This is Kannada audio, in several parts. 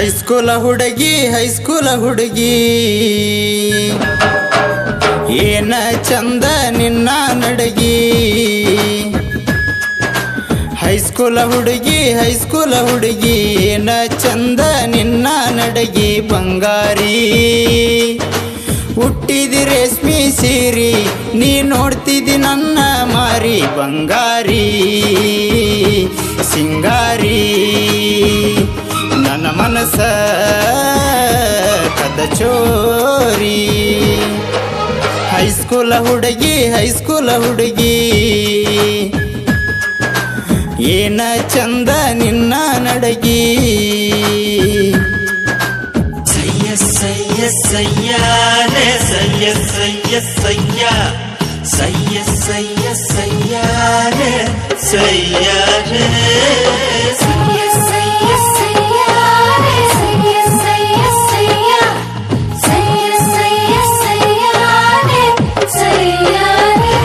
ಹೈಸ್ಕೂಲ ಹುಡುಗಿ ಏನ ಚಂದ ನಿನ್ನ ನಡಗಿ. ಹೈಸ್ಕೂಲ ಹುಡುಗಿ ಏನ ಚಂದ ನಿನ್ನ ನಡಗಿ. ಬಂಗಾರಿ ಹುಟ್ಟಿದಿ ರೇಷ್ಮಿ ಸೀರಿ, ನೀ ನೋಡ್ತಿದ್ದಿ ನನ್ನ ಮಾರಿ. ಬಂಗಾರಿ ಸಿಂಗಾರಿ ನನ್ನ ಮನಸ ಕದ ಚೋರಿ. ಹೈಸ್ಕೂಲ ಹುಡುಗಿ ಏನ ಚಂದ ನಿನ್ನ ನಡಗಿ. ಸಯ್ಯ ಸಯ್ಯ ಸಯ್ಯಾರೆ ಸಯ್ಯ ಸಯ್ಯ ಸಯ್ಯ ಸಯ್ಯ ಸಯ್ಯ ಸಯ್ಯಾರೆ ಸಯ್ಯಾರೆ ಸಯ್ಯ ಸಯ್ಯ ಸಯ್ಯಾರೆ ಸಯ್ಯ ಸಯ್ಯ ಸಯ್ಯ ಸಯ್ಯ ಸಯ್ಯ ಸಯ್ಯಾರೆ ಸಯ್ಯಾರೆ.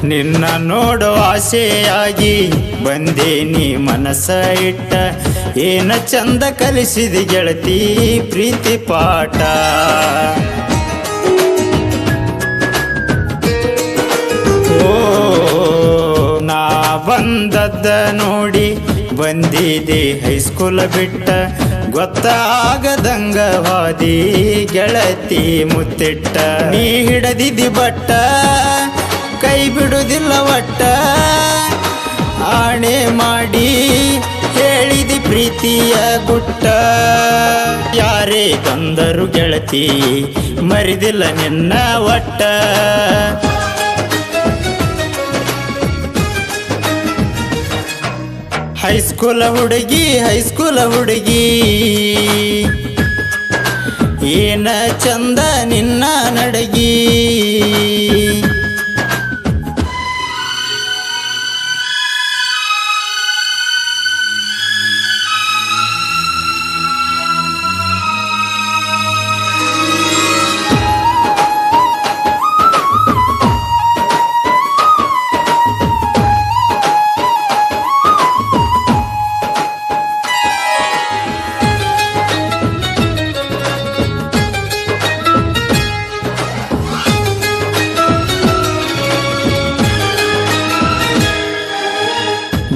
ನಿನ್ನ ನೋಡೋ ಆಸೆಯಾಗಿ ಬಂದೇನಿ ಮನಸ್ಸ ಇಟ್ಟ. ಏನ ಚಂದ ಕಲಿಸಿದ ಗೆಳತಿ ಪ್ರೀತಿ ಪಾಠ. ಓ ನಾ ಬಂದದ್ದ ನೋಡಿ ಬಂದಿದೆ ಹೈಸ್ಕೂಲ ಬಿಟ್ಟ. ಗೊತ್ತಾಗದಂಗವಾದಿ ಗೆಳತಿ ಮುತ್ತಿಟ್ಟ. ನೀ ಹಿಡದಿದ್ದಿ ಬಟ್ಟ ಕೈ ಬಿಡುವುದಿಲ್ಲ ಒಟ್ಟ. ಆಣೆ ಮಾಡಿ ಹೇಳಿದಿ ಪ್ರೀತಿಯ ಗುಟ್ಟ. ಯಾರೇ ಬಂದರು ಗೆಳತಿ ಮರಿದಿಲ್ಲ ನಿನ್ನ ಒಟ್ಟ. ಹೈಸ್ಕೂಲ ಹುಡುಗಿ ಏನ ಚಂದ ನಿನ್ನ ನಡಗಿ.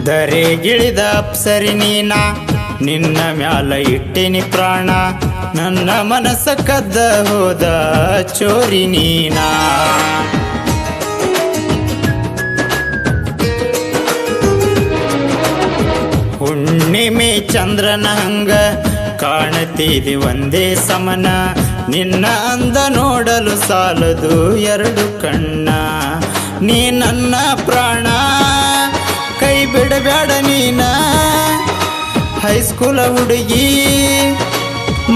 ಧರೆಗಿಳಿದ ಅಪ್ಸರಿ ನೀನ, ನಿನ್ನ ಮ್ಯಾಲ ಇಟ್ಟಿನಿ ಪ್ರಾಣ. ನನ್ನ ಮನಸ್ಸ ಕದ್ದ ಹೋದ ಚೋರಿ ನೀನ. ಹುಣ್ಣಿಮೆ ಚಂದ್ರನ ಹಂಗ ಕಾಣುತ್ತಿದೆ ಒಂದೇ ಸಮನ. ನಿನ್ನ ಅಂದ ನೋಡಲು ಸಾಲದು ಎರಡು ಕಣ್ಣ. ನೀ ನನ್ನ ಪ್ರಾಣ ಕೈ ಬಿಡಬೇಡ ನೀನ. ಹೈಸ್ಕೂಲ ಹುಡುಗಿ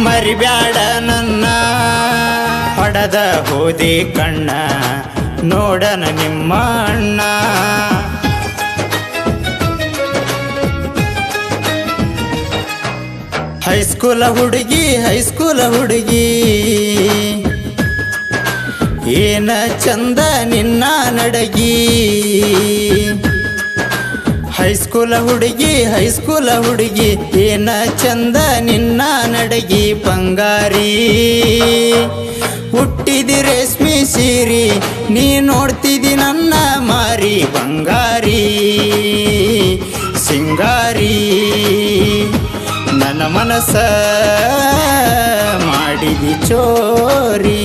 ಮರಿಬ್ಯಾಡ ನನ್ನ. ಹೊಡೆದ ಹೋದಿ ಕಣ್ಣ ನೋಡನ ನಿಮ್ಮ ಅಣ್ಣ. ಹೈಸ್ಕೂಲ ಹುಡುಗಿ ಏನ ಚಂದ ನಿನ್ನ ನಡಗಿ. ಹೈಸ್ಕೂಲ ಹುಡುಗಿ ಏನ ಚಂದ ನಿನ್ನ ನಡಗಿ. ಬಂಗಾರಿ ಹುಟ್ಟಿದಿ ರೇಷ್ಮಿ ಸೀರಿ, ನೀ ನೋಡ್ತಿದ್ದಿ ನನ್ನ ಮಾರಿ. ಬಂಗಾರಿ ಸಿಂಗಾರಿ ನನ್ನ ಮನಸ್ಸ ಮಾಡಿದಿ ಚೋರಿ.